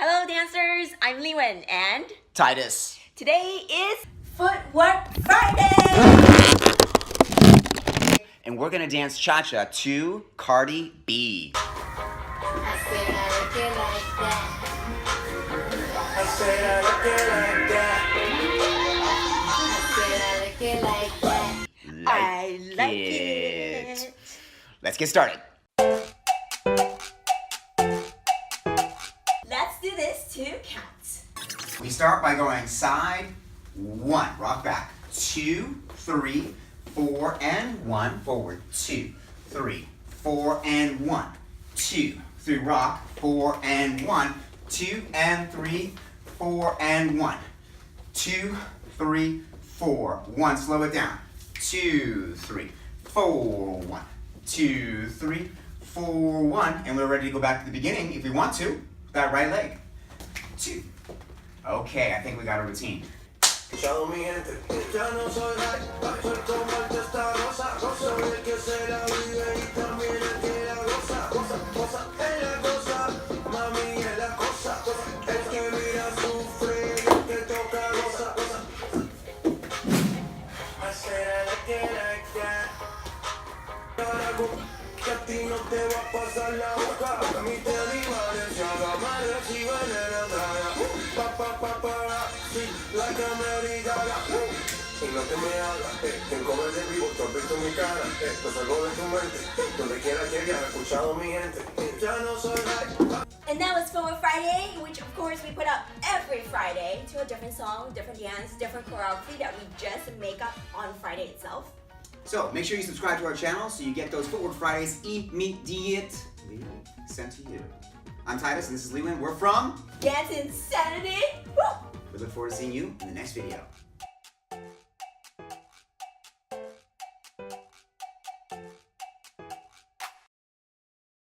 Hello dancers, I'm LiWen and Tytus. Today is Footwork Friday! And we're gonna dance cha-cha to Cardi B. I said I like it like that. I said I like it like that. I like it. Let's get started. Let's do this to count. We start by going side, 1, rock back, 2, 3, 4, and 1, forward, 2, 3, 4, and 1, 2, 3, rock, 4, and 1, 2, and 3, 4, and 1, 2, 3, 4, 1, slow it down, 2, 3, 4, 1, 2, 3, 4, 1, and we're ready to go back to the beginning if we want to, with that right leg, 2. Okay, I think we got a routine. And that was Footwork Friday, which of course we put up every Friday to a different song, different dance, different choreography that we just make up on Friday itself. So make sure you subscribe to our channel so you get those Footwork Fridays immediately sent to you. I'm Tytus and this is LiWen. We're from DanceInsanity. Woo! We look forward to seeing you in the next video.